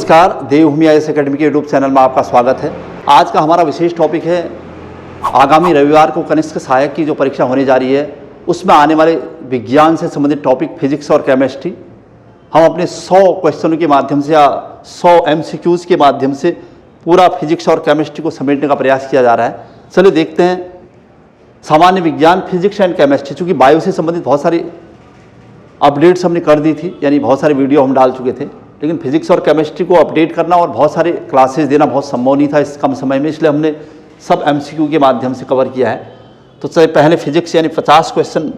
नमस्कार, देवभूमि IAS academy के YouTube channel में आपका स्वागत है। आज का हमारा विशेष टॉपिक है आगामी रविवार को कनिष्ठ सहायक की जो परीक्षा होने जा रही है उसमें आने वाले विज्ञान से संबंधित टॉपिक फिजिक्स और केमिस्ट्री हम अपने 100 क्वेश्चनों के माध्यम से या 100 MCQs के माध्यम से पूरा फिजिक्स और केमिस्ट्री को समेटने का प्रयास किया जा रहा है। चलिए देखते हैं। सामान्य विज्ञान फिजिक्स एंड केमिस्ट्री, चूँकि बायो से संबंधित बहुत सारी अपडेट्स हमने कर दी थी, यानी बहुत सारे वीडियो हम डाल चुके थे, लेकिन फिजिक्स और केमिस्ट्री को अपडेट करना और बहुत सारे क्लासेस देना बहुत संभव नहीं था इस कम समय में, इसलिए हमने सब MCQ के माध्यम से कवर किया है। तो चलिए पहले फिजिक्स यानी 50 क्वेश्चन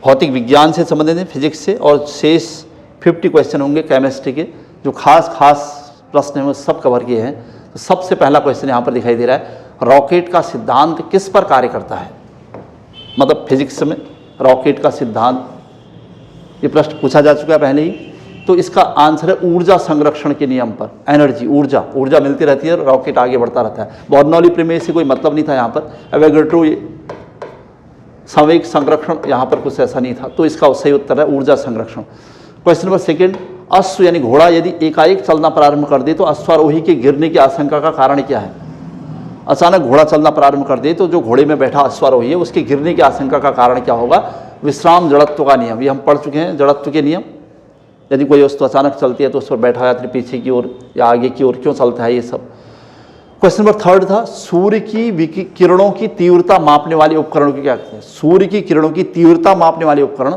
भौतिक विज्ञान से संबंधित हैं फिजिक्स से, और शेष 50 क्वेश्चन होंगे केमिस्ट्री के। जो खास प्रश्न हैं वो सब कवर किए हैं। तो सबसे पहला क्वेश्चन यहाँ पर दिखाई दे रहा है, रॉकेट का सिद्धांत किस पर कार्य करता है। मतलब फिजिक्स में रॉकेट का सिद्धांत, ये प्रश्न पूछा जा चुका है पहले ही। तो इसका आंसर है ऊर्जा संरक्षण के नियम पर। एनर्जी, ऊर्जा मिलती रहती है, रॉकेट आगे बढ़ता रहता है। बर्नौली प्रमेय से कोई मतलब नहीं था यहाँ पर। एवोगाड्रो संवेग संरक्षण, यहाँ पर कुछ ऐसा नहीं था। तो इसका सही उत्तर है ऊर्जा संरक्षण। क्वेश्चन नंबर सेकंड, अश्व यानी घोड़ा यदि एकाएक चलना प्रारंभ कर दे तो अश्वारोही के गिरने की आशंका का कारण क्या है। अचानक घोड़ा चलना प्रारंभ कर दे तो जो घोड़े में बैठा अश्वारोही है उसके गिरने की आशंका का कारण क्या होगा। विश्राम जड़त्व का नियम, ये हम पढ़ चुके हैं, जड़त्व के नियम। यदि कोई वस्तु अचानक चलती है तो उस पर बैठा यात्री पीछे की ओर या आगे की ओर क्यों चलता है, ये सब। क्वेश्चन नंबर थर्ड था, सूर्य की किरणों की तीव्रता मापने वाले उपकरण को क्या कहते हैं। सूर्य की किरणों की तीव्रता मापने वाले उपकरण,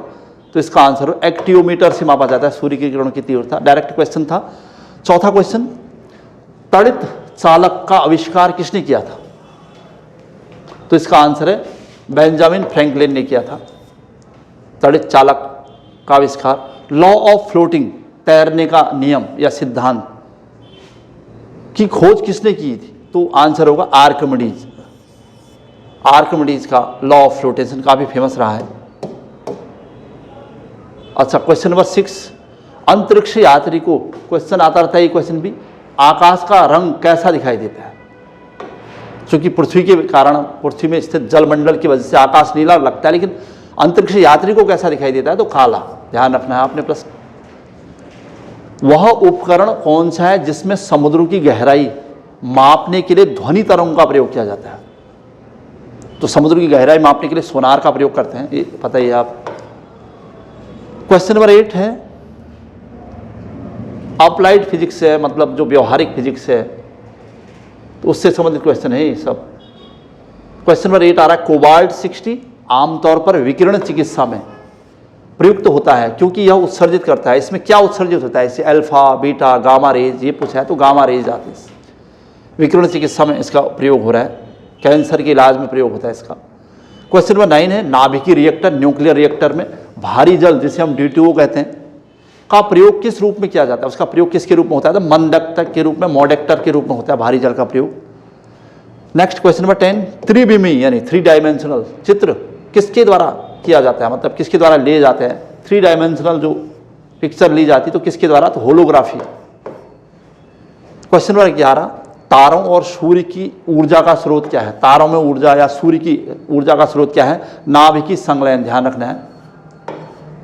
तो इसका आंसर है एक्टियोमीटर से मापा जाता है सूर्य की किरणों की तीव्रता। डायरेक्ट क्वेश्चन था। चौथा क्वेश्चन, तड़ित चालक का आविष्कार किसने किया था। तो इसका आंसर है बेंजामिन फ्रैंकलिन ने किया था तड़ित चालक का आविष्कार। लॉ ऑफ फ्लोटिंग, तैरने का नियम या सिद्धांत की खोज किसने की थी। तो आंसर होगा आर्किमिडीज। आर्किमिडीज का लॉ ऑफ फ्लोटेशन काफी फेमस रहा है। अच्छा, क्वेश्चन नंबर 6, अंतरिक्ष यात्री को, क्वेश्चन आता रहता है ये क्वेश्चन भी, आकाश का रंग कैसा दिखाई देता है। क्योंकि पृथ्वी के कारण, पृथ्वी में स्थित जलमंडल की वजह से आकाश नीला लगता है, लेकिन अंतरिक्ष यात्री को कैसा दिखाई देता है, तो काला। ध्यान रखना है आपने प्रश्न। वह उपकरण कौन सा है जिसमें समुद्र की गहराई मापने के लिए ध्वनि तरंगों का प्रयोग किया जाता है। तो समुद्र की गहराई मापने के लिए सोनार का प्रयोग करते हैं, ये पता ही है आप। क्वेश्चन नंबर 8 है, अप्लाइड फिजिक्स है, मतलब जो व्यवहारिक फिजिक्स है, तो उससे संबंधित क्वेश्चन है ये सब। क्वेश्चन नंबर 8 आ रहा है, कोबाल्ट 60 आमतौर पर विकिरण चिकित्सा में प्रयुक्त होता है क्योंकि यह उत्सर्जित करता है। इसमें क्या उत्सर्जित होता है, इससे अल्फा, बीटा, गामा रेज, ये पूछा है तो गामा रेज आती है। विकिरण चिकित्सा में इसका प्रयोग हो रहा है, कैंसर के इलाज में प्रयोग होता है इसका। क्वेश्चन नंबर 9 है, नाभिकीय रिएक्टर, न्यूक्लियर रिएक्टर में भारी जल जिसे हम D2O कहते हैं का प्रयोग किस रूप में किया जाता है। उसका प्रयोग किसके रूप में होता है, तो मंदक्तक के रूप में, मॉडेक्टर के रूप में होता है भारी जल का प्रयोग। नेक्स्ट क्वेश्चन नंबर 10, त्रिविमीय यानी 3 डायमेंशनल चित्र किसके द्वारा किया जाता है, मतलब किसके द्वारा ले जाते हैं। 3 डायमेंशनल जो पिक्चर ली जाती तो किसके द्वारा, तो होलोग्राफी। क्वेश्चन नंबर 11, तारों और सूर्य की ऊर्जा का स्रोत क्या है। तारों में ऊर्जा या सूर्य की ऊर्जा का स्रोत क्या है, नाभिकीय संलयन। ध्यान रखना है,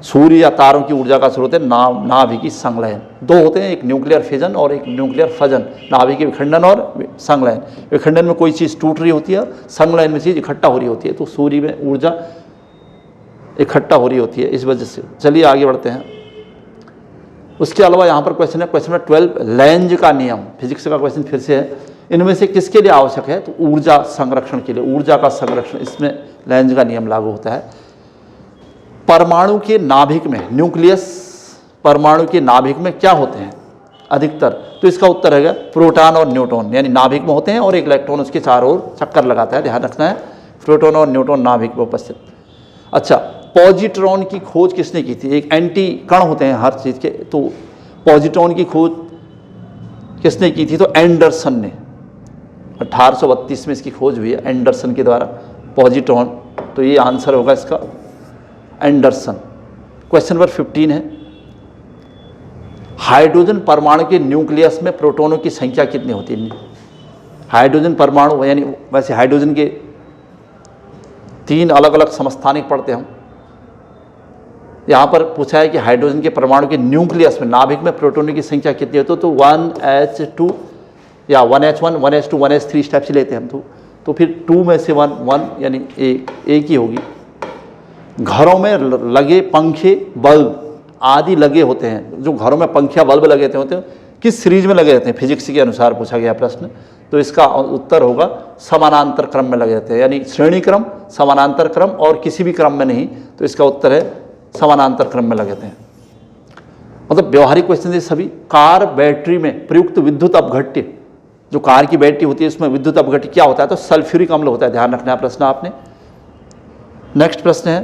सूर्य या तारों की ऊर्जा का स्रोत है नाभिकीय संलयन। 2 होते हैं, एक न्यूक्लियर फिजन और एक न्यूक्लियर फजन। नाभिकीय विखंडन और संलयन। विखंडन में कोई चीज़ टूट रही होती है, संलयन में चीज़ इकट्ठा हो रही होती है। तो सूर्य में ऊर्जा इकट्ठा हो रही होती है इस वजह से। चलिए आगे बढ़ते हैं। उसके अलावा यहाँ पर क्वेश्चन है, क्वेश्चन नंबर 12, लेंज का नियम, फिजिक्स का क्वेश्चन फिर से है। इनमें से किसके लिए आवश्यक है, तो ऊर्जा संरक्षण के लिए। ऊर्जा का संरक्षण, इसमें लेंज का नियम लागू होता है। परमाणु के नाभिक में, न्यूक्लियस, परमाणु के नाभिक में क्या होते हैं अधिकतर, तो इसका उत्तर है प्रोटॉन और न्यूट्रॉन। यानी नाभिक में होते हैं और एक इलेक्ट्रॉन उसके चारों ओर चक्कर लगाता है। ध्यान रखना है, प्रोटॉन और न्यूट्रॉन नाभिक में उपस्थित। अच्छा, पॉजिट्रॉन की खोज किसने की थी। एक एंटी कण होते हैं हर चीज़ के, तो पॉजिट्रॉन की खोज किसने की थी, तो एंडरसन ने। 1832 में इसकी खोज हुई है एंडरसन के द्वारा, पॉजिट्रॉन। तो ये आंसर होगा इसका एंडरसन। क्वेश्चन नंबर 15 है, हाइड्रोजन परमाणु के न्यूक्लियस में प्रोटॉनों की संख्या कितनी होती है। हाइड्रोजन परमाणु, यानी वैसे हाइड्रोजन के 3 अलग अलग समस्थानिक पढ़ते हम, यहाँ पर पूछा है कि हाइड्रोजन के परमाणु के न्यूक्लियस में, नाभिक में प्रोटॉनों की संख्या कितनी होती है, तो 1H2 या 1H1 1H2 1H3 स्टेप से लेते हैं हम तो फिर 2 में से 1 यानी एक ही होगी। घरों में लगे पंखे बल्ब आदि लगे होते हैं, जो घरों में पंखे या बल्ब लगे होते हैं किस सीरीज में लगे रहते हैं, फिजिक्स के अनुसार पूछा गया प्रश्न। तो इसका उत्तर होगा समानांतर क्रम में लगे रहते हैं, यानी श्रेणी क्रम, समानांतर क्रम और किसी भी क्रम में नहीं। तो इसका उत्तर है समानांतर क्रम में लगे रहते हैं। मतलब व्यवहारिक क्वेश्चन है सभी। कार बैटरी में प्रयुक्त विद्युत अपघट्य, जो कार की बैटरी होती है उसमें विद्युत अपघट्य क्या होता है, तो सल्फ्यूरिक अम्ल होता है। ध्यान रखना है प्रश्न आपने। नेक्स्ट प्रश्न है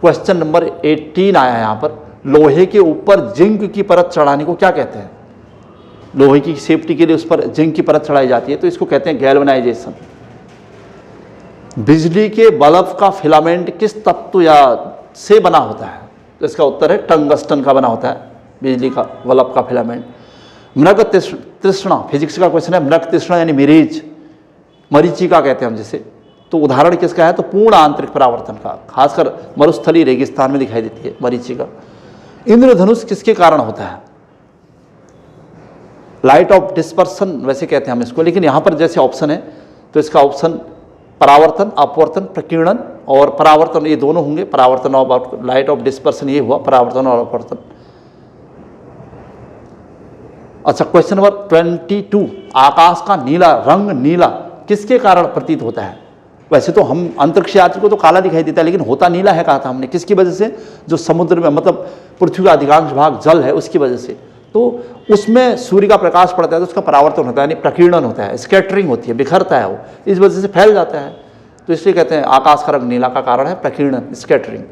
क्वेश्चन नंबर 18 आया है यहाँ पर, लोहे के ऊपर जिंक की परत चढ़ाने को क्या कहते हैं। लोहे की सेफ्टी के लिए उस पर जिंक की परत चढ़ाई जाती है, तो इसको कहते हैं गैल्वेनाइजेशन। बिजली के बल्ब का फिलामेंट किस तत्व या से बना होता है, तो इसका उत्तर है टंगस्टन का बना होता है बिजली का बल्ब का फिलामेंट। मृग तृष्णा, फिजिक्स का क्वेश्चन है, मृग तृष्णा यानी मिरीज, मरीचिका कहते हैं हम जिसे, तो उदाहरण किसका है, तो पूर्ण आंतरिक परावर्तन का, खासकर मरुस्थलीय रेगिस्तान में दिखाई देती है मरीचिका। इंद्रधनुष किसके कारण होता है, लाइट ऑफ डिस्पर्सन वैसे कहते हैं हम इसको, लेकिन यहाँ पर जैसे ऑप्शन है तो इसका ऑप्शन परावर्तन, अपवर्तन, प्रकीर्णन और परावर्तन ये दोनों होंगे। परावर्तन और लाइट ऑफ डिस्पर्सन ये हुआ, परावर्तन और अपवर्तन। अच्छा क्वेश्चन नंबर 22, आकाश का नीला रंग नीला किसके कारण प्रतीत होता है। वैसे तो हम अंतरिक्ष यात्री को तो काला दिखाई देता है, लेकिन होता नीला है कहा था हमने, किसकी वजह से, जो समुद्र में मतलब पृथ्वी का अधिकांश भाग जल है उसकी वजह से, तो उसमें सूर्य का प्रकाश पड़ता है तो उसका परावर्तन होता है, यानी प्रकीर्णन होता है, स्कैटरिंग होती है, बिखरता है वो, इस वजह से फैल जाता है। तो इसलिए कहते हैं आकाश का रंग नीला का कारण है प्रकीर्णन, स्कैटरिंग।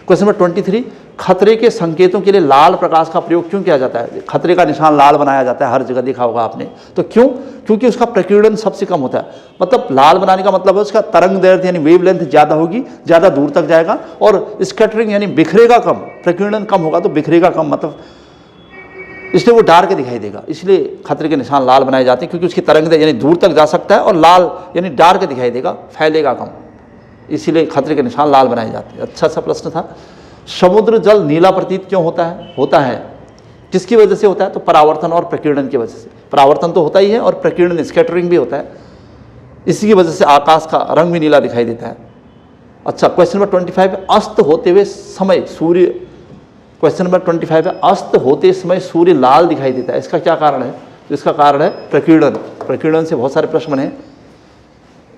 क्वेश्चन नंबर 23, खतरे के संकेतों के लिए लाल प्रकाश का प्रयोग क्यों किया जाता है। खतरे का निशान लाल बनाया जाता है, हर जगह देखा होगा आपने, तो क्यों, क्योंकि उसका प्रकीर्णन सबसे कम होता है। मतलब लाल बनाने का मतलब है उसका तरंग दैर्घ्य यानी वेव लेंथ ज़्यादा होगी, ज़्यादा दूर तक जाएगा, और स्कैटरिंग यानी बिखरेगा कम, प्रकीर्णन कम होगा तो बिखरेगा कम, मतलब इसलिए वो डार्क दिखाई देगा। इसलिए खतरे के निशान लाल बनाए जाते हैं, क्योंकि उसकी तरंग यानी दूर तक जा सकता है, और लाल यानी डार्क दिखाई देगा, फैलेगा कम, इसीलिए खतरे के निशान लाल बनाए जाते हैं। अच्छा सा प्रश्न था। समुद्र जल नीला प्रतीत क्यों होता है किसकी वजह से होता है, तो परावर्तन और प्रकीर्णन की वजह से। परावर्तन तो होता ही है और प्रकीर्णन स्कैटरिंग भी होता है, इसी की वजह से आकाश का रंग भी नीला दिखाई देता है। अच्छा क्वेश्चन नंबर 25, अस्त होते हुए समय सूर्य, क्वेश्चन नंबर 25 है, अस्त होते समय सूर्य लाल दिखाई देता है, इसका क्या कारण है, तो इसका कारण है प्रकीर्णन। प्रकीर्णन से बहुत सारे प्रश्न बने।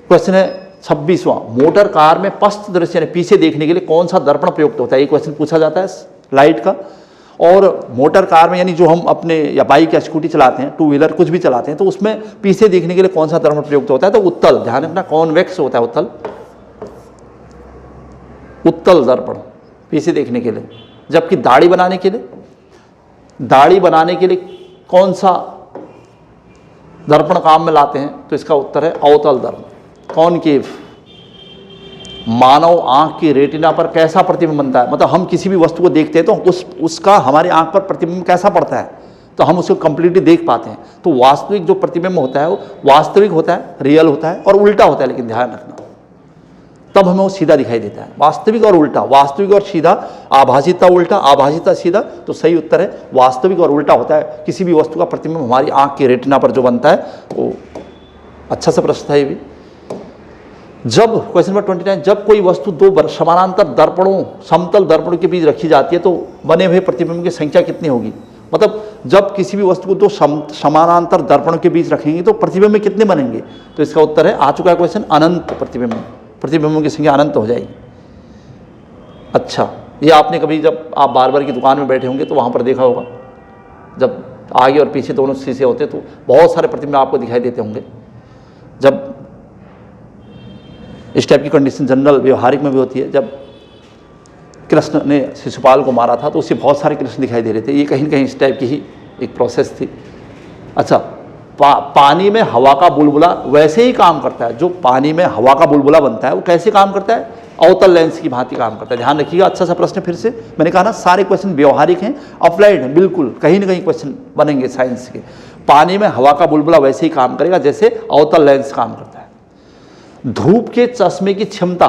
क्वेश्चन है 26वां, मोटर कार में पश्च दृश्य यानी पीछे देखने के लिए कौन सा दर्पण प्रयुक्त होता है, ये क्वेश्चन पूछा जाता है लाइट का। और मोटर कार में यानी जो हम अपने या बाइक या स्कूटी चलाते हैं, 2 व्हीलर कुछ भी चलाते हैं, तो उसमें पीछे देखने के लिए कौन सा दर्पण प्रयुक्त होता है, तो उत्तल, ध्यान रखना कॉन्वेक्स होता है उत्तल दर्पण पीछे देखने के लिए। जबकि दाढ़ी बनाने के लिए कौन सा दर्पण काम में लाते हैं, तो इसका उत्तर है अवतल दर्पण, कॉनकेव। मानव आंख की रेटिना पर कैसा प्रतिबिंब बनता है, मतलब हम किसी भी वस्तु को देखते हैं तो उसका हमारी आंख पर प्रतिबिंब कैसा पड़ता है, तो हम उसको कंप्लीटली देख पाते हैं। तो वास्तविक जो प्रतिबिंब होता है वो वास्तविक होता है, रियल होता है, और उल्टा होता है, लेकिन ध्यान रखना तब हमें वो सीधा दिखाई देता है। वास्तविक और उल्टा, वास्तविक और सीधा, आभासिता उल्टा, आभासिता सीधा, तो सही उत्तर है वास्तविक और उल्टा होता है। किसी भी वस्तु का प्रतिबिंब हमारी आंख की रेटिना पर जो बनता है वो। अच्छा सा प्रश्न था ये भी। जब क्वेश्चन नंबर 29, जब कोई वस्तु 2 समानांतर दर्पणों, समतल दर्पणों के बीच रखी जाती है तो बने हुए प्रतिबिंब की संख्या कितनी होगी। मतलब जब किसी भी वस्तु को 2 समानांतर दर्पणों के बीच रखेंगे तो प्रतिबिंब कितने बनेंगे, तो इसका उत्तर है, आ चुका है क्वेश्चन, अनंत प्रतिबिंबों की संख्या अनंत हो जाएगी। अच्छा, ये आपने कभी जब आप बार्बर की दुकान में बैठे होंगे तो वहाँ पर देखा होगा, जब आगे और पीछे दोनों शीशे होते तो बहुत सारे प्रतिबिंब आपको दिखाई देते होंगे। जब इस टाइप की कंडीशन जनरल व्यवहारिक में भी होती है। जब कृष्ण ने शिशुपाल को मारा था तो उससे बहुत सारे कृष्ण दिखाई दे रहे थे, ये कहीं ना कहीं इस टाइप की ही एक प्रोसेस थी। अच्छा, पानी में हवा का बुलबुला वैसे ही काम करता है, जो पानी में हवा का बुलबुला बनता है वो कैसे काम करता है, अवतल लेंस की भांति काम करता है। ध्यान रखिएगा, अच्छा सा प्रश्न। फिर से मैंने कहा ना, सारे क्वेश्चन व्यवहारिक हैं, अप्लाइड हैं, बिल्कुल कहीं ना कहीं क्वेश्चन बनेंगे साइंस के। पानी में हवा का बुलबुला वैसे ही काम करेगा जैसे अवतल लेंस काम करता है। धूप के चश्मे की क्षमता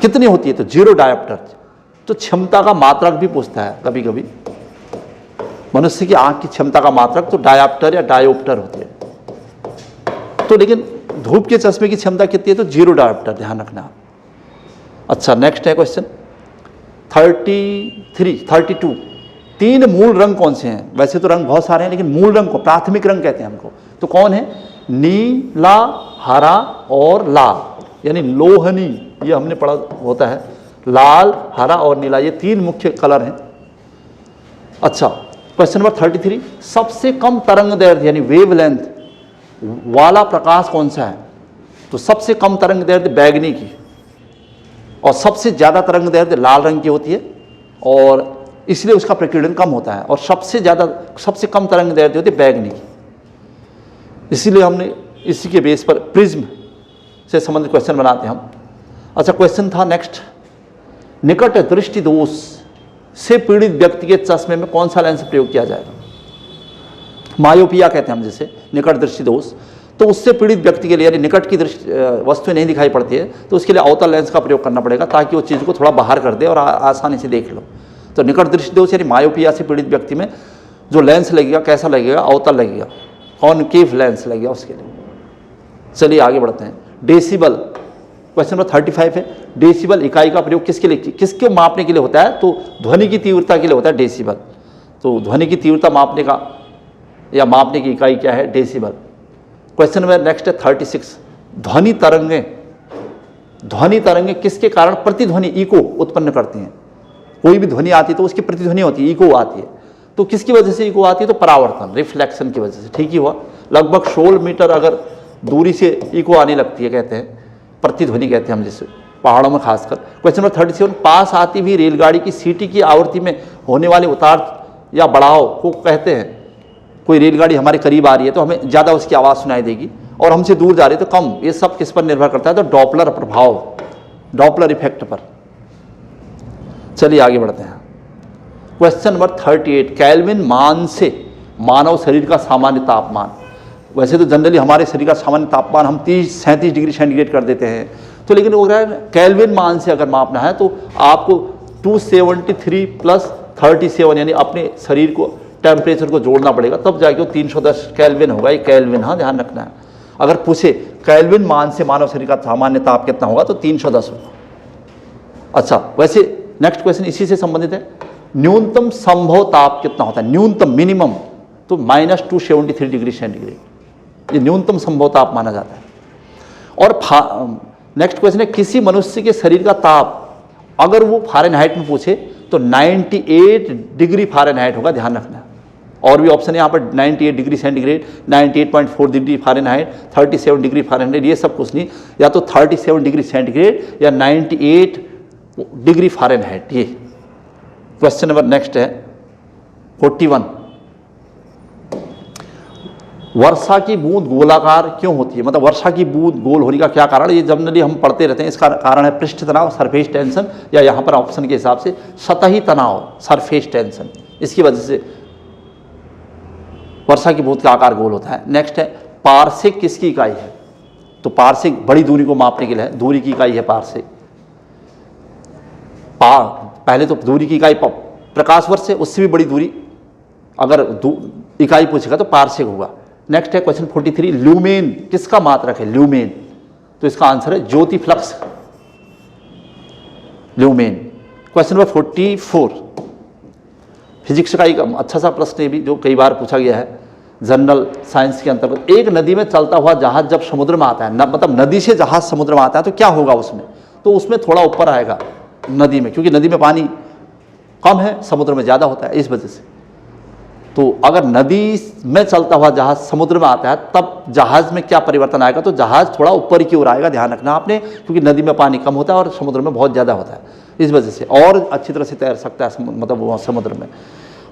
कितनी होती है, तो 0 डायोप्टर, तो क्षमता का मात्रक भी पूछता है कभी कभी। मनुष्य की आंख की क्षमता का मात्रक तो डायोप्टर या डायोप्टर होती है। तो लेकिन धूप के चश्मे की क्षमता कितनी है? तो 0 डायोप्टर, ध्यान रखना। अच्छा, नेक्स्ट है क्वेश्चन 32। 3 मूल रंग कौन से हैं? वैसे तो रंग बहुत सारे हैं, लेकिन मूल रंग को प्राथमिक रंग कहते हैं हमको। तो कौन है? नीला, हरा और लाल, यानी लोहनी, ये हमने पढ़ा होता है। लाल, हरा और नीला, ये 3 मुख्य कलर हैं। अच्छा, क्वेश्चन नंबर 33, सबसे कम तरंग दैर्ध्य यानी वेवलेंथ वाला प्रकाश कौन सा है? तो सबसे कम तरंग दैर्ध्य बैगनी की, और सबसे ज्यादा तरंग दैर्ध्य लाल रंग की होती है, और इसलिए उसका प्रकीर्णन कम होता है। और सबसे कम तरंग दैर्ध्य होती है बैगनी की, इसीलिए हमने इसी के बेस पर प्रिज्म से संबंधित क्वेश्चन बनाते हैं हम। अच्छा, क्वेश्चन था नेक्स्ट, निकट दृष्टि दोष से पीड़ित व्यक्ति के चश्मे में कौन सा लेंस प्रयोग किया जाएगा? मायोपिया कहते हैं हम जिसे, निकट दृष्टि दोष। तो उससे पीड़ित व्यक्ति के लिए, यानी निकट की दृष्टि वस्तुएं नहीं दिखाई पड़ती है, तो उसके लिए अवतल लेंस का प्रयोग करना पड़ेगा, ताकि वो चीज़ को थोड़ा बाहर कर दे और आसानी से देख लो। तो निकट दृष्टि दोष यानी मायोपिया से पीड़ित व्यक्ति में जो लेंस लगेगा, कैसा लगेगा? अवतल लगेगा, कॉनकेव लेंस लगेगा उसके लिए। चलिए आगे बढ़ते हैं। डेसिबल, क्वेश्चन नंबर 35 है। डेसिबल इकाई का प्रयोग किसके लिए, किसके मापने के लिए होता है? तो ध्वनि की तीव्रता के लिए होता है डेसिबल। तो ध्वनि की तीव्रता मापने का या मापने की इकाई क्या है? डेसिबल। क्वेश्चन नंबर नेक्स्ट है 36, ध्वनि तरंगें किसके कारण प्रतिध्वनि इको उत्पन्न करती हैं? कोई भी ध्वनि आती है तो उसकी प्रतिध्वनि होती है, इको आती है। तो किसकी वजह से इको आती है? तो परावर्तन, रिफ्लेक्शन की वजह से। ठीक ही हुआ। लगभग 16 मीटर अगर दूरी से इको आने लगती है, कहते हैं प्रतिध्वनि कहते हैं हम जिसे, पहाड़ों में खासकर। क्वेश्चन नंबर 37, पास आती हुई रेलगाड़ी की सीटी की आवृत्ति में होने वाले उतार या बढ़ाव को कहते हैं। कोई रेलगाड़ी हमारे करीब आ रही है तो हमें ज़्यादा उसकी आवाज़ सुनाई देगी, और हमसे दूर जा रही है तो कम। ये सब किस पर निर्भर करता है? तो डॉपलर प्रभाव, डॉपलर इफेक्ट पर। चलिए आगे बढ़ते हैं। क्वेश्चन नंबर 38, केल्विन मान से मानव शरीर का सामान्य तापमान। वैसे तो जनरली हमारे शरीर का सामान्य तापमान हम 30-37 डिग्री सेंटीग्रेड कर देते हैं, तो लेकिन वो केल्विन मान से अगर मापना है तो आपको 273 + 37 यानी अपने शरीर को टेम्परेचर को जोड़ना पड़ेगा, तब जाके वो 310 केल्विन होगा। ये केल्विन, हाँ ध्यान रखना है। अगर पूछे केल्विन मान से मानव शरीर का सामान्य ताप कितना होगा, तो 310 होगा। अच्छा, वैसे नेक्स्ट क्वेश्चन इसी से संबंधित है। न्यूनतम संभव ताप कितना होता है? न्यूनतम, मिनिमम, तो -273 डिग्री सेंटीग्रेड, ये न्यूनतम संभव ताप माना जाता है। और नेक्स्ट क्वेश्चन है, किसी मनुष्य के शरीर का ताप अगर वो फ़ारेनहाइट में पूछे तो 98 डिग्री फ़ारेनहाइट होगा, ध्यान रखना। और भी ऑप्शन है यहाँ पर, 98 degree centigrade, 98.4 degree Fahrenheit, 37 degree Fahrenheit, ये सब कुछ नहीं। या तो 37 डिग्री सेंटीग्रेड या 98 डिग्री फ़ारेनहाइट। ये क्वेश्चन नंबर नेक्स्ट है 41, वर्षा की बूंद गोलाकार क्यों होती है? मतलब वर्षा की बूंद गोल होने का क्या कारण है? ये जनरली हम पढ़ते रहते हैं। इसका कारण है पृष्ठ तनाव, सरफेस टेंशन, या यहाँ पर ऑप्शन के हिसाब से सतही तनाव, सरफेस टेंशन। इसकी वजह से वर्षा की बूंद का आकार गोल होता है। नेक्स्ट है, पारसेक किसकी इकाई है? तो पारसेक बड़ी दूरी को मापने के लिए है, दूरी की इकाई है पारसेक। पहले तो दूरी की इकाई प्रकाश वर्ष है, उससे भी बड़ी दूरी अगर इकाई पूछेगा तो पारसेक होगा। नेक्स्ट है क्वेश्चन 43, ल्यूमेन किसका मात्रक है? ल्यूमेन, तो इसका आंसर है ज्योति flux, lumen. Question number 44, physics का एक अच्छा सा प्रश्न है भी, जो कई बार पूछा गया है जनरल साइंस के अंतर्गत। एक नदी में चलता हुआ जहाज जब समुद्र में आता है, मतलब नदी से जहाज समुद्र में आता है, तो क्या होगा उसमें? तो उसमें थोड़ा ऊपर आएगा नदी में, क्योंकि नदी में पानी कम है, समुद्र में ज़्यादा होता है, इस वजह से। तो अगर नदी में चलता हुआ जहाज समुद्र में आता है, तब जहाज में क्या परिवर्तन आएगा? तो जहाज थोड़ा ऊपर की ओर आएगा, ध्यान रखना आपने, क्योंकि नदी में पानी कम होता है और समुद्र में बहुत ज़्यादा होता है, इस वजह से। और अच्छी तरह से तैर सकता है मतलब वो समुद्र में।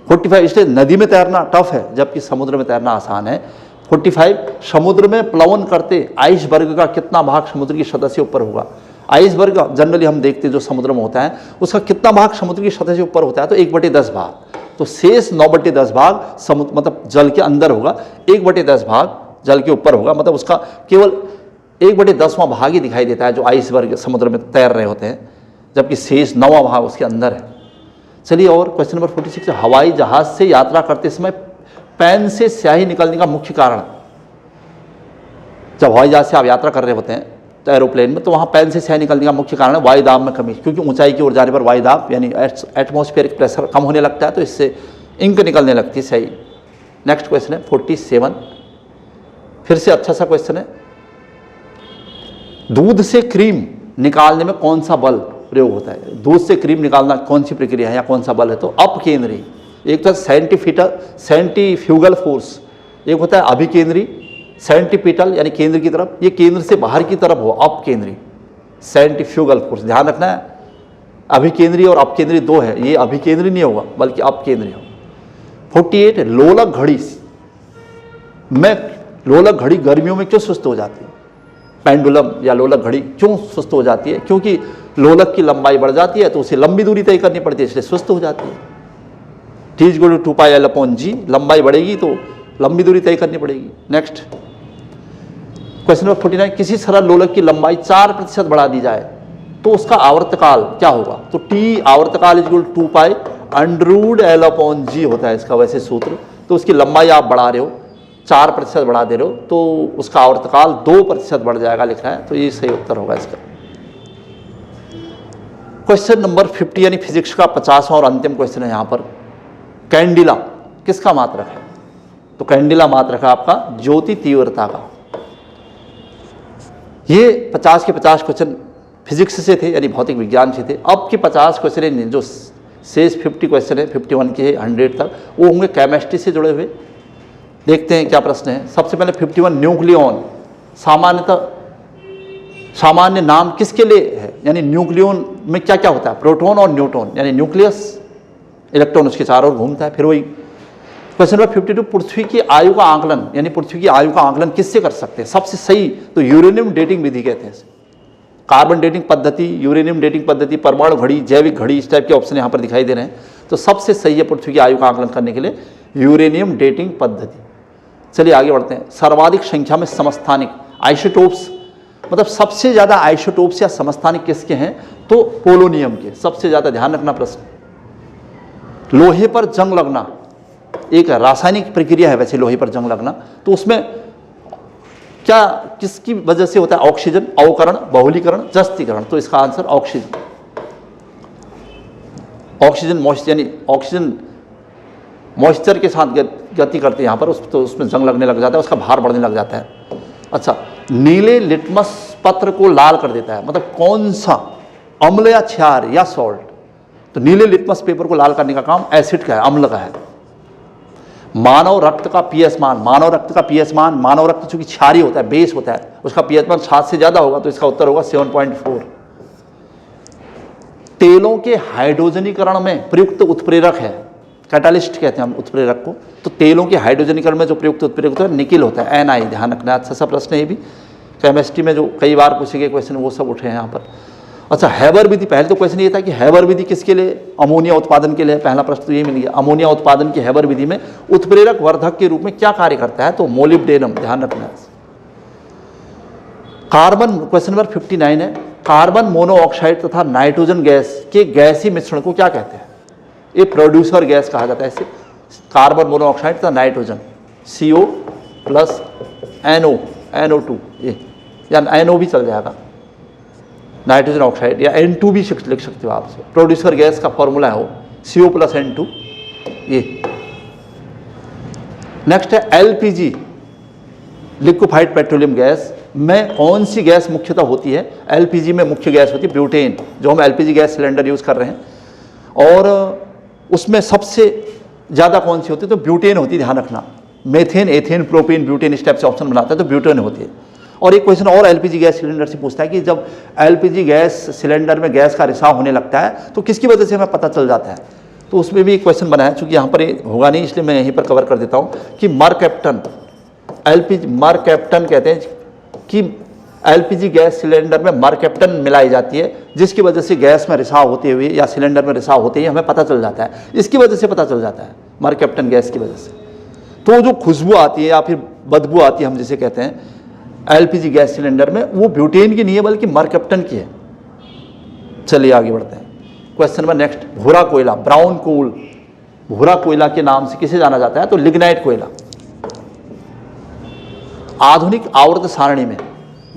45, इसलिए नदी में तैरना टफ है, जबकि समुद्र में तैरना आसान है। 45, समुद्र में प्लवन करते आइसबर्ग का कितना भाग समुद्र की सतह से ऊपर होगा? आइसबर्ग जनरली हम देखते हैं जो समुद्र में होता है, उसका कितना भाग समुद्र की सतह से ऊपर होता है? तो 1/10 भाग। तो शेष 9/10 भाग समुद्र मतलब जल के अंदर होगा, 1/10 भाग जल के ऊपर होगा। मतलब उसका केवल 1/10वां भाग ही दिखाई देता है जो आइसबर्ग समुद्र में तैर रहे होते हैं, जबकि शेष 9वां भाग उसके अंदर है। चलिए, और क्वेश्चन नंबर 46, हवाई जहाज से यात्रा करते समय पैन से स्याही निकलने का मुख्य कारण। जब हवाई जहाज से आप यात्रा कर रहे होते हैं तो एरोप्लेन में, तो वहाँ पैन से स्याही निकलने का मुख्य कारण है वायुदाब में कमी, क्योंकि ऊंचाई की ओर जाने पर वायुदाब यानी एटमॉस्फेरिक प्रेशर कम होने लगता है, तो इससे इंक निकलने लगती है स्याही। नेक्स्ट क्वेश्चन है 47, फिर से अच्छा सा क्वेश्चन है। दूध से क्रीम निकालने में कौन सा बल प्रयोग होता है? दूध से क्रीम निकालना कौन सी प्रक्रिया है या कौन सा बल है? तो अपकेंद्री। एक तो सेंट्रीफ्यूगल फोर्स, एक होता है अभिकेंद्री, सेंट्रीपिटल यानी केंद्र की तरफ, ये केंद्र से बाहर की तरफ हो, अपकेंद्री सेंट्रीफ्यूगल फोर्स। ध्यान रखना है, अभिकेंद्री और अपकेंद्री दो है, ये अभिकेंद्री नहीं होगा बल्कि अपकेंद्री होगा। 48, लोलक घड़ी में, लोलक घड़ी गर्मियों में क्यों सुस्त हो जाती है? पेंडुलम या लोलक घड़ी क्यों सुस्त हो जाती है? क्योंकि लोलक की लंबाई बढ़ जाती है तो उसे लंबी दूरी तय करनी पड़ती है, इसलिए सुस्त हो जाती है। T=2πL/g, लंबाई बढ़ेगी तो लंबी दूरी तय करनी पड़ेगी। नेक्स्ट क्वेश्चन नंबर 49, किसी सरल लोलक की लंबाई 4% बढ़ा दी जाए तो उसका आवर्तकाल क्या होगा? तो T आवर्तकाल =2π√L/g होता है इसका वैसे सूत्र। तो उसकी लंबाई आप बढ़ा रहे हो, 4% बढ़ा दे रहे हो, तो उसका आवर्तकाल 2% बढ़ जाएगा, लिख रहा है, तो ये सही उत्तर होगा इसका। क्वेश्चन नंबर 50 यानी फिजिक्स का 50वां और अंतिम क्वेश्चन है यहाँ पर। कैंडिला किसका मात्रक है? तो कैंडिला मात्रक है आपका ज्योति तीव्रता का। ये 50 के 50 क्वेश्चन फिजिक्स से थे यानी भौतिक विज्ञान से थे। अब के 50 क्वेश्चन जो शेष 50 क्वेश्चन है 51 के 100 तक, वो होंगे केमिस्ट्री से जुड़े हुए। देखते हैं क्या प्रश्न है। सबसे पहले 51, न्यूक्लियॉन सामान्य नाम किसके लिए है? यानी न्यूक्लियॉन में क्या क्या होता है? प्रोटॉन और न्यूट्रॉन, यानी न्यूक्लियस, इलेक्ट्रॉन उसके चारों ओर घूमता है। फिर वही क्वेश्चन नंबर 52, पृथ्वी की आयु का आकलन, यानी पृथ्वी की आयु का आकलन किससे कर सकते हैं? सबसे सही तो यूरेनियम डेटिंग विधि कहते हैं। कार्बन डेटिंग पद्धति, यूरेनियम डेटिंग पद्धति, परमाणु घड़ी, जैविक घड़ी, इस टाइप के ऑप्शन यहाँ पर दिखाई दे रहे हैं। तो सबसे सही है पृथ्वी की आयु का आकलन करने के लिए यूरेनियम डेटिंग पद्धति। चलिए आगे बढ़ते हैं। सर्वाधिक संख्या में समस्थानिक आइसोटोप्स, मतलब सबसे ज्यादा आइसोटोप्स या समस्थानिक किसके हैं? तो पोलोनियम के सबसे ज्यादा। ध्यान रखना प्रश्न। लोहे पर जंग लगना एक रासायनिक प्रक्रिया है वैसे, लोहे पर जंग लगना, तो उसमें क्या किसकी वजह से होता है? ऑक्सीजन अवकरण, बहुलीकरण, जस्तीकरण। तो इसका आंसर ऑक्सीजन। ऑक्सीजन मॉइस्चर के साथ गति करते हैं यहाँ पर, तो उसमें जंग लगने लग जाता है, उसका भार बढ़ने लग जाता है। अच्छा, नीले लिटमस पत्र को लाल कर देता है, मतलब कौन सा? अम्ल या क्षार या सॉल्ट? तो नीले लिटमस पेपर को लाल करने का काम एसिड का है, अम्ल का है। मानव रक्त का पीएच मान, मानव रक्त चूंकि क्षारीय होता है, बेस होता है, उसका पीएच मान 7 से ज्यादा होगा, तो इसका उत्तर होगा 7.4। तेलों के हाइड्रोजनीकरण में प्रयुक्त उत्प्रेरक है, कैटालिस्ट कहते हैं हम उत्प्रेरक को। तो तेलों के हाइड्रोजनीकरण में जो प्रयुक्त उत्प्रेरक होता है निकिल होता है, Ni। ध्यान रखना, अच्छा सा प्रश्न है ये भी, केमिस्ट्री में जो कई बार पूछे गए क्वेश्चन वो सब उठे हैं यहाँ पर। अच्छा, हैबर विधि, पहले तो क्वेश्चन ये था कि हैबर विधि किसके लिए? अमोनिया उत्पादन के लिए। पहला प्रश्न तो ये मिल गया। अमोनिया उत्पादन की हैबर विधि में उत्प्रेरक वर्धक के रूप में क्या कार्य करता है? तो मोलिब्डेनम। ध्यान रखना है। कार्बन, क्वेश्चन नंबर 59 है, कार्बन मोनोऑक्साइड तथा नाइट्रोजन गैस के गैसीय मिश्रण को क्या कहते हैं? ये प्रोड्यूसर गैस कहा जाता है इसे। कार्बन मोनोऑक्साइड तथा नाइट्रोजन, CO+NO, NO2, ये या NO भी चल जाएगा, नाइट्रोजन ऑक्साइड, या N2 भी लिख सकते हो आप। प्रोड्यूसर गैस का फॉर्मूला है वो CO+N2, ये। नेक्स्ट है LPG, लिक्विफाइड पेट्रोलियम गैस में कौन सी गैस मुख्यतः होती है? LPG में मुख्य गैस होती है ब्यूटेन, जो हम LPG गैस सिलेंडर यूज कर रहे हैं, और उसमें सबसे ज्यादा कौन सी होती है? तो ब्यूटेन होती है। ध्यान रखना, मेथेन, एथेन, प्रोपेन, ब्यूटेन इस टाइप से ऑप्शन बनाता है, तो ब्यूटेन होती है। और एक क्वेश्चन और LPG गैस सिलेंडर से पूछता है कि जब LPG गैस सिलेंडर में गैस का रिसाव होने लगता है तो किसकी वजह से हमें पता चल जाता है? तो उसमें भी एक क्वेश्चन बना है, चूंकि यहाँ पर होगा नहीं इसलिए मैं यहीं पर कवर कर देता हूँ कि मरकैप्टन, मरकैप्टन कहते हैं कि LPG गैस सिलेंडर में मरकैप्टन मिलाई जाती है, जिसकी वजह से गैस में रिसाव होते हुए या सिलेंडर में रिसाव होते हुए हमें पता चल जाता है। इसकी वजह से पता चल जाता है, मरकैप्टन गैस की वजह से। तो जो खुशबू आती है या फिर बदबू आती है हम जिसे कहते हैं LPG गैस सिलेंडर में, वो ब्यूटेन की नहीं है बल्कि मरकैप्टन की है। चलिए आगे बढ़ते हैं। क्वेश्चन नंबर नेक्स्ट, भूरा कोयला, ब्राउन कोल, भूरा कोयला के नाम से किसे जाना जाता है? तो लिग्नाइट कोयला। आधुनिक आवर्त सारणी में,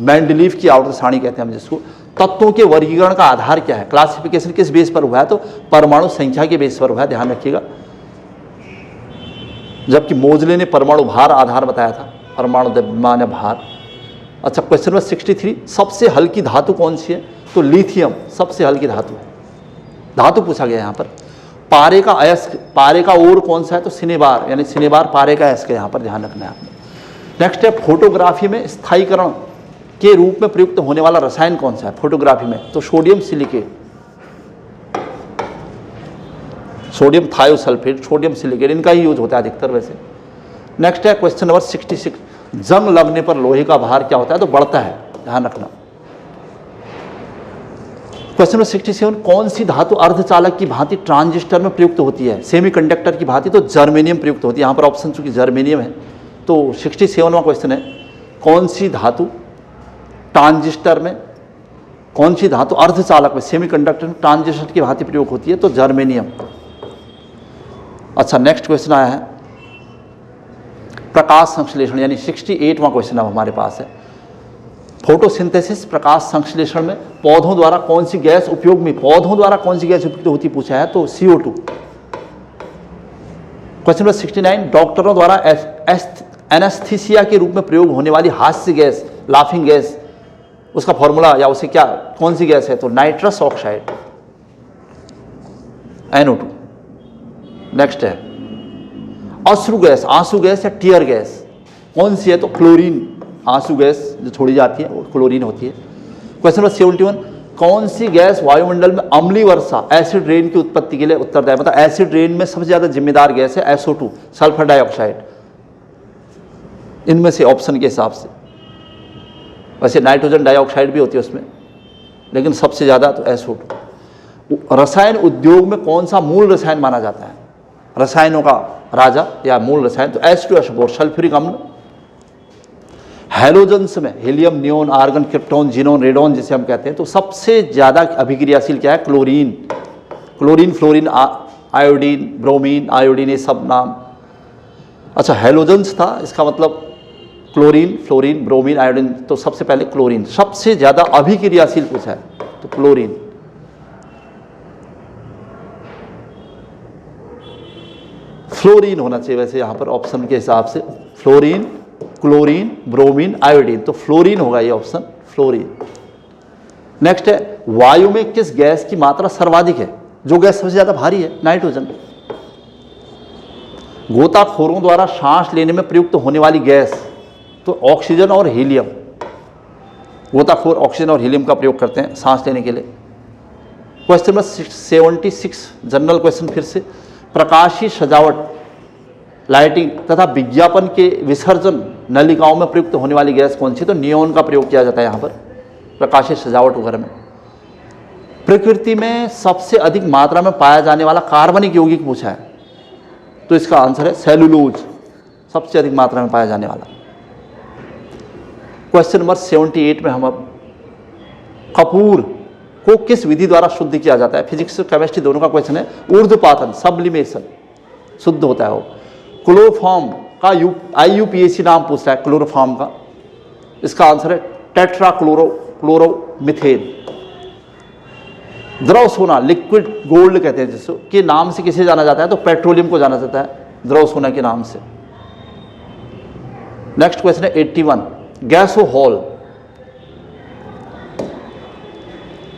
मेंडलीव की आवर्त सारणी कहते हैं हम जिसको, तत्वों के वर्गीकरण का आधार क्या है? क्लासिफिकेशन किस बेस पर हुआ है? तो परमाणु संख्या के बेस पर हुआ है, ध्यान रखिएगा। जबकि मोजले ने परमाणु भार आधार बताया था, परमाणु द्रव्यमान भार। अच्छा, क्वेश्चन नंबर 63, सबसे हल्की धातु कौन सी है? तो लिथियम सबसे हल्की धातु है। धातु पूछा गया यहाँ पर। पारे का अयस्क, पारे का ओर कौन सा है? तो सिनेबार, यानी सिनेबार पारे का अयस्क है, यहाँ पर ध्यान रखना है आपने। नेक्स्ट है, फोटोग्राफी में स्थायीकरण के रूप में प्रयुक्त होने वाला रसायन कौन सा है फोटोग्राफी में? तो sodium silicate, sodium thiosulphate, sodium silicate, इनका ही यूज होता है अधिकतर वैसे। नेक्स्ट है क्वेश्चन नंबर 66, जंग लगने पर लोहे का भार क्या होता है? तो बढ़ता है, ध्यान रखना। क्वेश्चन नंबर 67, कौन सी धातु अर्धचालक की भांति ट्रांजिस्टर में प्रयुक्त होती है? सेमीकंडक्टर की भांति तो जर्मेनियम प्रयुक्त होती है। यहाँ पर ऑप्शन चूंकि जर्मेनियम है, तो 67वां क्वेश्चन है, कौन सी धातु ट्रांजिस्टर में, कौन सी धातु अर्धचालक में, सेमीकंडक्टर में ट्रांजिस्टर की भांति प्रयोग होती है? तो जर्मेनियम। अच्छा, नेक्स्ट क्वेश्चन आया है प्रकाश संश्लेषण, यानी 68वां क्वेश्चन अब हमारे पास है। फोटोसिंथेसिस, प्रकाश संश्लेषण में पौधों द्वारा कौन सी गैस उपयोग में, पौधों द्वारा कौन सी गैस उपयुक्त होती पूछा है? तो CO2। क्वेश्चन नंबर 69, डॉक्टरों द्वारा एनेस्थीसिया के रूप में प्रयोग होने वाली हास्य गैस, लाफिंग गैस, उसका फॉर्मूला या उसे क्या, कौन सी गैस है? तो नाइट्रस ऑक्साइड, NO2। नेक्स्ट है अश्रु गैस, आंसू गैस या टीयर गैस, कौन सी है? तो क्लोरीन, आंसू गैस जो छोड़ी जाती है वो क्लोरीन होती है। क्वेश्चन नंबर 71, कौन सी गैस वायुमंडल में अम्लीय वर्षा, एसिड रेन की उत्पत्ति के लिए उत्तरदायी, मतलब एसिड रेन में सबसे ज्यादा जिम्मेदार गैस है SO2, सल्फर डाइऑक्साइड। इनमें से ऑप्शन के हिसाब से, वैसे नाइट्रोजन डाइऑक्साइड भी होती है उसमें, लेकिन सबसे ज्यादा तो SO2। रसायन उद्योग में कौन सा मूल रसायन माना जाता है? रसायनों का राजा या मूल रसायन, तो H2SO4, सल्फ्यूरिक अम्ल। हैलोजेंस में helium, neon, argon, krypton, xenon, radon जिसे हम कहते हैं, तो सबसे ज्यादा अभिक्रियाशील क्या है? Chlorine, chlorine, fluorine, iodine, bromine, iodine, ये सब नाम। अच्छा, हैलोजेंस था, इसका मतलब क्लोरीन, फ्लोरीन, ब्रोमीन, आयोडीन, तो सबसे पहले क्लोरीन सबसे ज्यादा अभिक्रियाशील पूछा है, तो क्लोरीन। फ्लोरीन होना चाहिए वैसे यहाँ पर ऑप्शन के हिसाब से, फ्लोरीन, क्लोरीन, ब्रोमीन, आयोडीन, तो फ्लोरीन होगा ये ऑप्शन, फ्लोरीन। नेक्स्ट है, वायु में किस गैस की मात्रा सर्वाधिक है? जो गैस सबसे ज्यादा भारी है? नाइट्रोजन। गोताखोरों द्वारा सांस लेने में प्रयुक्त होने वाली गैस, तो ऑक्सीजन और हीलियम। गोताखोर ऑक्सीजन और हीलियम का प्रयोग करते हैं सांस लेने के लिए। क्वेश्चन नंबर 76, जनरल क्वेश्चन फिर से, प्रकाशीय सजावट, लाइटिंग तथा विज्ञापन के विसर्जन नलिकाओं में प्रयुक्त होने वाली गैस कौन सी? तो नियोन का प्रयोग किया जाता है यहाँ पर प्रकाशीय सजावट वगैरह में। प्रकृति में सबसे अधिक मात्रा में पाया जाने वाला कार्बनिक यौगिक पूछा है, तो इसका आंसर है सेलुलोज, सबसे अधिक मात्रा में पाया जाने वाला। क्वेश्चन नंबर 78 में हम अब कपूर को किस विधि द्वारा शुद्ध किया जाता है? फिजिक्स और केमिस्ट्री दोनों का क्वेश्चन है। ऊर्ध्वपातन, सब्लिमेशन, शुद्ध होता है वो। क्लोरोफॉर्म का IUPAC नाम पूछता है, क्लोरोफॉर्म का, इसका आंसर है टेट्राक्लोरोमीथेन। द्रव सोना, लिक्विड गोल्ड कहते हैं जिसको, के नाम से किसे जाना जाता है? तो पेट्रोलियम को जाना जाता है द्रव सोना के नाम से। नेक्स्ट क्वेश्चन है 81, गैसोहॉल,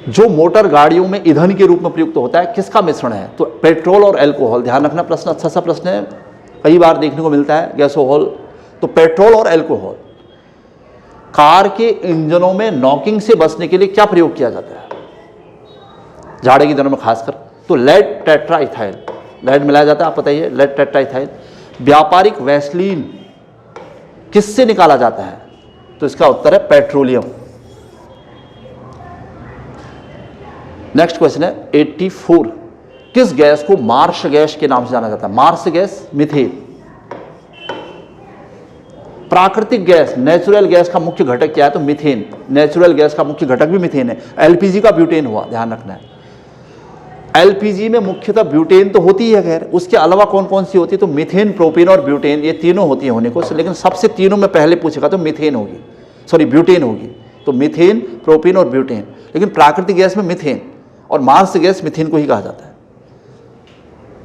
जो मोटर गाड़ियों में ईंधन के रूप में प्रयुक्त होता है, किसका मिश्रण है? तो पेट्रोल और अल्कोहल। ध्यान रखना, प्रश्न अच्छा सा प्रश्न है, कई बार देखने को मिलता है गैसोहॉल, तो पेट्रोल और अल्कोहल। कार के इंजनों में नॉकिंग से बचने के लिए क्या प्रयोग किया जाता है जाड़े के दिनों में खासकर? तो लेड टेट्राइथाइल, लेड मिलाया जाता है, आप बताइए, लेड टेट्राइथाइल। व्यापारिक वैसलीन किससे निकाला जाता है? तो इसका उत्तर है पेट्रोलियम। नेक्स्ट क्वेश्चन है 84, किस गैस को मार्श गैस के नाम से जाना जाता है? Marsh gas, methane. प्राकृतिक गैस, नेचुरल गैस का मुख्य घटक क्या है? तो मीथेन। नेचुरल गैस का मुख्य घटक भी मीथेन है। एलपीजी का ब्यूटेन हुआ, ध्यान रखना है। एलपीजी में मुख्यतः ब्यूटेन तो होती है, खैर उसके अलावा कौन कौन सी होती है? तो मीथेन, प्रोपेन और ब्यूटेन, ये तीनों होती है होने को, लेकिन सबसे तीनों में पहले पूछेगा तो मीथेन होगी, सॉरी ब्यूटेन होगी। तो मीथेन, प्रोपेन और ब्यूटेन। लेकिन प्राकृतिक गैस में मीथेन और मार्स गैस मीथेन को ही कहा जाता है।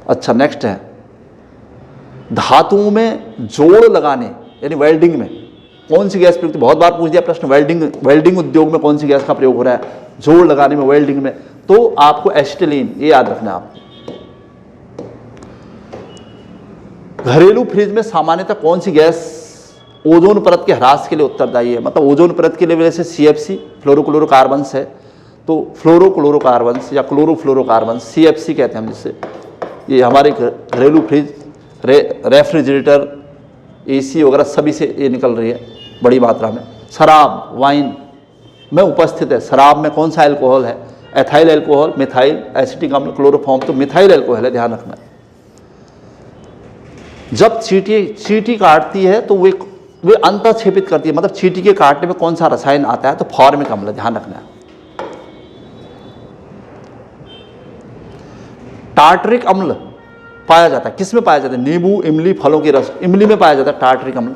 अच्छा, नेक्स्ट है धातुओं में जोड़ लगाने यानी वेल्डिंग में कौन सी गैस प्रयुक्त? बहुत बार पूछ दिया प्रश्न, वेल्डिंग उद्योग में कौन सी गैस का प्रयोग हो रहा है? जोड़ लगाने में, वेल्डिंग में, तो आपको एसिटिलीन, ये याद रखना आप। घरेलू फ्रिज में सामान्यतः कौन सी गैस ओजोन परत के ह्रास के लिए उत्तरदायी है? मतलब ओजोन परत के लिए वजह से CFC फ्लोरोक्लोरोकार्बन्स है, तो फ्लोरोक्लोरोकार्बन्स या क्लोरोफ्लोरोकार्बन्स, CFC कहते हैं हम जिससे। ये हमारे घरेलू फ्रिज, रेफ्रिजरेटर, AC वगैरह सभी से ये निकल रही है बड़ी मात्रा में। शराब, वाइन में उपस्थित है। शराब में कौन सा एल्कोहल है? एथाइल एल्कोहल, मिथाइल एसिटिक अम्ल, क्लोरोफॉर्म, तो मिथाइल एल्कोहल है, ध्यान रखना। जब चींटी काटती है तो वे अंतःक्षेपित करती है, मतलब चींटी के काटने में कौन सा रसायन आता है? तो फॉर्मिक अम्ल, ध्यान रखना। टार्टरिक अम्ल पाया जाता है, किस में पाया जाता है? नींबू, इमली, फलों के रस, इमली में पाया जाता है टार्टरिक अम्ल।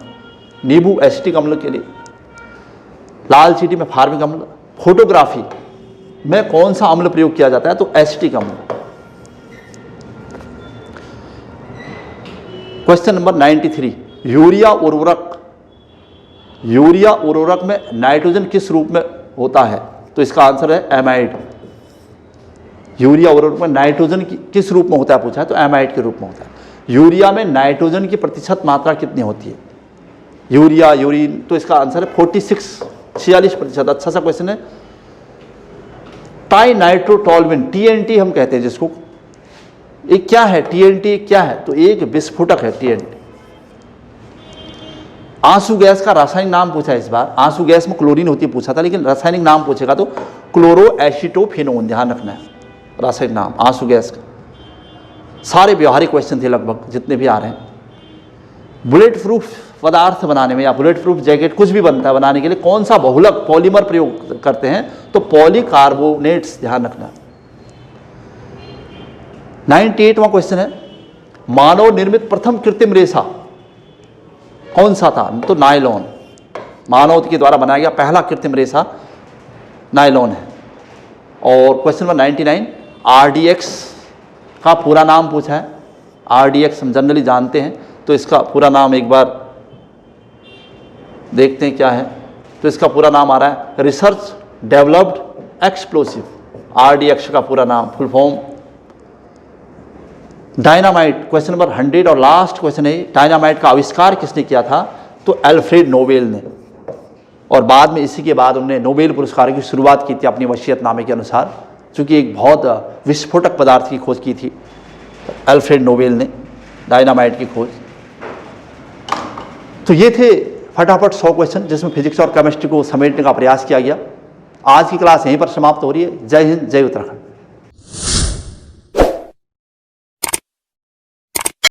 नींबू एसिटिक अम्ल के लिए, लाल चींटी में फॉर्मिक अम्ल। फोटोग्राफी में कौन सा अम्ल प्रयोग किया जाता है? तो एसिटिक अम्ल। क्वेश्चन नंबर 93, यूरिया उर्वरक में नाइट्रोजन किस रूप में होता है? तो इसका आंसर है एमाइड। यूरिया उर्वरक में नाइट्रोजन किस रूप में होता है पूछा है, तो एमाइड के रूप में होता है। यूरिया में नाइट्रोजन की प्रतिशत मात्रा कितनी होती है? यूरिया, यूरिन, तो इसका आंसर है 46%। अच्छा सा क्वेश्चन है। टाई नाइट्रोटोल्यूएन, TNT हम कहते हैं जिसको, ये क्या है? TNT क्या है? तो एक विस्फोटक है TNT। आंसू गैस का रासायनिक नाम पूछा है इस बार। आंसू गैस में क्लोरीन होती है पूछा था, लेकिन रासायनिक नाम पूछेगा तो क्लोरोएसिटोफेनोन, ध्यान रखना है रासायनिक नाम आंसू गैस का। सारे व्यवहारिक क्वेश्चन थे लगभग जितने भी आ रहे हैं। बुलेट प्रूफ पदार्थ बनाने में या बुलेट प्रूफ जैकेट कुछ भी बनता है, बनाने के लिए कौन सा बहुलक पॉलीमर प्रयोग करते हैं? तो पॉलीकार्बोनेट्स, ध्यान रखना। 98वां क्वेश्चन है, मानव निर्मित प्रथम कृत्रिम रेशा कौन सा था? तो नायलॉन। मानव के द्वारा बनाया गया पहला कृत्रिम रेशा नायलॉन है। और क्वेश्चन नंबर 99, RDX का पूरा नाम पूछा है। RDX हम जनरली जानते हैं, तो इसका पूरा नाम एक बार देखते हैं क्या है। तो इसका पूरा नाम आ रहा है रिसर्च डेवलप्ड एक्सप्लोसिव। RDX का पूरा नाम, full form. Dynamite, question number 100 और लास्ट क्वेश्चन है, डायनामाइट का आविष्कार किसने किया था? तो अल्फ्रेड नोबेल ने। और बाद में इसी के बाद उन्होंने नोबेल पुरस्कार की शुरुआत की थी अपनी वसीयतनामे के अनुसार, चूँकि एक बहुत विस्फोटक पदार्थ की खोज की थी अल्फ्रेड नोबेल ने, डायनामाइट की खोज। तो ये थे फटाफट 100 क्वेश्चन जिसमें फिजिक्स और केमिस्ट्री को समेटने का प्रयास किया गया। आज की क्लास यहीं पर समाप्त हो रही है। जय हिंद, जय उत्तराखंड।